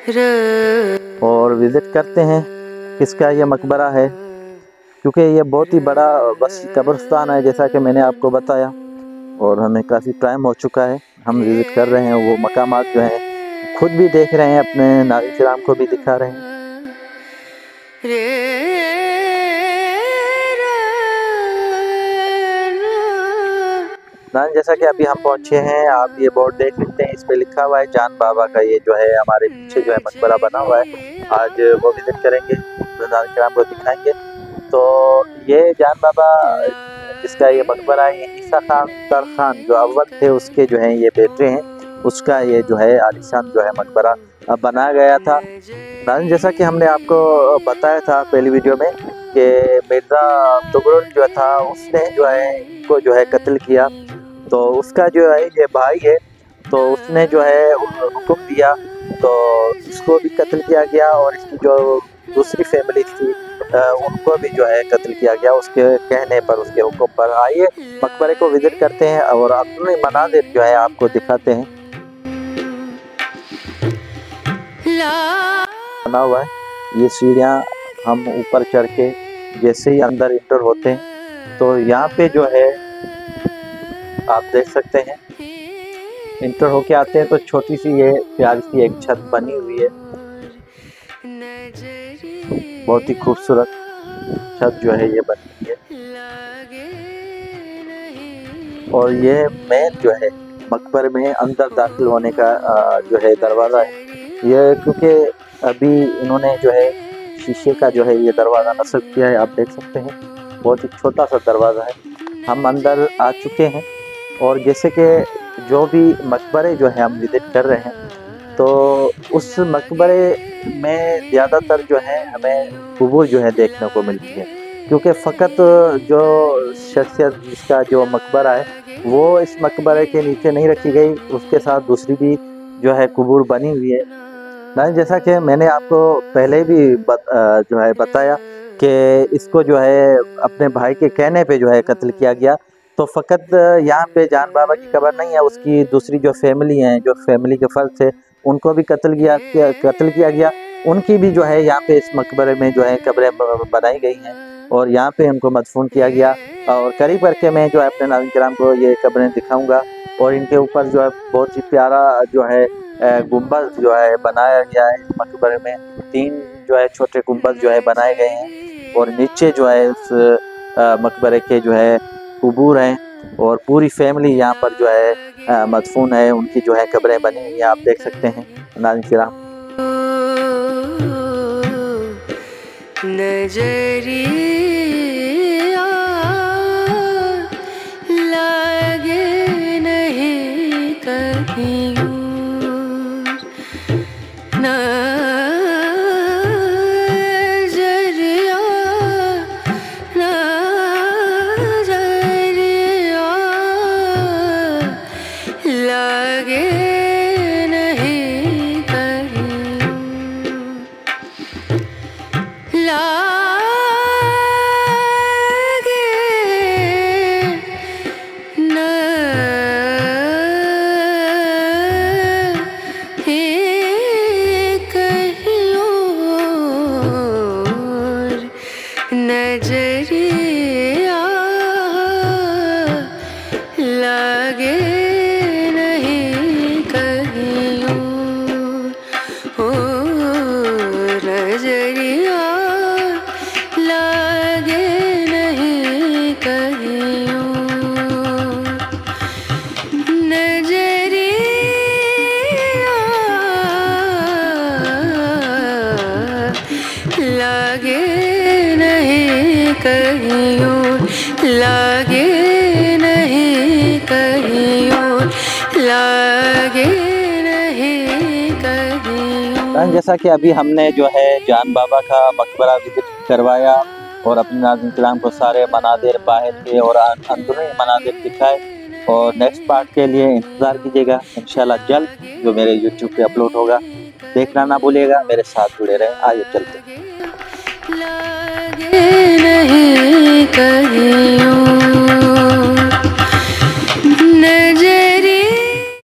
और विज़िट करते हैं किसका ये मकबरा है, क्योंकि ये बहुत ही बड़ा वसी कब्रिस्तान है जैसा कि मैंने आपको बताया। और हमें काफ़ी टाइम हो चुका है, हम विज़िट कर रहे हैं, वो मकामात जो हैं खुद भी देख रहे हैं, अपने नाज़रीन किराम को भी दिखा रहे हैं। जैसा कि अभी हम पहुंचे हैं, आप ये बोर्ड देख सकते हैं, इस पे लिखा हुआ है जान बाबा का, ये जो है हमारे पीछे जो है मकबरा बना हुआ है। आज वो विजिट करेंगे, नाज़रीन किराम को दिखाएंगे। तो ये जान बाबा जिसका ये मकबरा है, ये ईसा खान तर खान जो अव्वल थे उसके जो है ये बेटे हैं, उसका ये जो है आलिशान जो है मकबरा बनाया गया था। नाज़रीन जैसा कि हमने आपको बताया था पहली वीडियो में कि मिर्ज़ा तुगरुल जो था उसने जो है इनको जो है कत्ल किया, तो उसका जो है ये भाई है, तो उसने जो है हुक्म दिया तो इसको भी कत्ल किया गया, और इसकी जो दूसरी फैमिली थी उनको भी जो है कत्ल किया गया उसके कहने पर, उसके हुक्म पर। आइए मकबरे को विजिट करते हैं और अपने मनाज़िर जो है आपको दिखाते हैं। बना हुआ है ये सीढ़ियाँ, हम ऊपर चढ़ के जैसे ही अंदर इंटर होते हैं तो यहाँ पे जो है आप देख सकते हैं, इंटर होके आते हैं तो छोटी सी ये प्यारी सी एक छत बनी हुई है, बहुत ही खूबसूरत छत जो है ये बनी है। और ये मेन जो है मकबरे में अंदर दाखिल होने का जो है दरवाज़ा है ये, क्योंकि अभी इन्होंने जो है शीशे का जो है ये दरवाज़ा नस्ब किया है, आप देख सकते हैं, बहुत ही छोटा सा दरवाज़ा है। हम अंदर आ चुके हैं, और जैसे कि जो भी मकबरे जो है हम विज़िट कर रहे हैं तो उस मकबरे में ज़्यादातर जो है हमें कब्र जो है देखने को मिलती है, क्योंकि फ़कत जो शख्सियत जिसका जो मकबरा है वो इस मकबरे के नीचे नहीं रखी गई, उसके साथ दूसरी भी जो है कब्र बनी हुई है। ना जैसा कि मैंने आपको पहले भी जो है बताया कि इसको जो है अपने भाई के कहने पे जो है कत्ल किया गया, तो फ़कत यहाँ पे जान बाबा की कब्र नहीं है, उसकी दूसरी जो फैमिली हैं, जो फैमिली के फ़र्द थे, उनको भी कत्ल किया गया। उनकी भी जो है यहाँ पे इस मकबरे में जो है कब्रें बनाई गई हैं और यहाँ पे उनको मदफून किया गया। और करीब करके मैं जो है अपने नाज़रीन किराम को ये कब्रें दिखाऊंगा, और इनके ऊपर जो है बहुत ही प्यारा जो है गुंबद जो है बनाया गया है। इस मकबरे में 3 जो है छोटे गुंबद जो है बनाए गए हैं, और नीचे जो है उस मकबरे के जो है कब्र हैं, और पूरी फैमिली यहाँ पर जो है मदफून है, उनकी जो है कब्रें बनी हुई हैं, आप देख सकते हैं नाज़रीन किराम। नजरिया लागे नहीं कहीं नजरिया लागे नहीं कहीं नजरिया लागे नहीं कहीं नजरिया लागे कहीं लागे नहीं कहीं लागे नहीं कहीं। जैसा कि अभी हमने जो है जान बाबा का मकबरा विजिट करवाया और अपने नाज़रीन किराम को सारे मनाज़िर बाहर के और अंदरूनी मनाज़िर दिखाए, और नेक्स्ट पार्ट के लिए इंतज़ार कीजिएगा, इंशाल्लाह जल्द जो मेरे YouTube पे अपलोड होगा। देखना ना भूलिएगा, मेरे साथ जुड़े रहें। आइए चलते हैं। लागे नहीं कहीं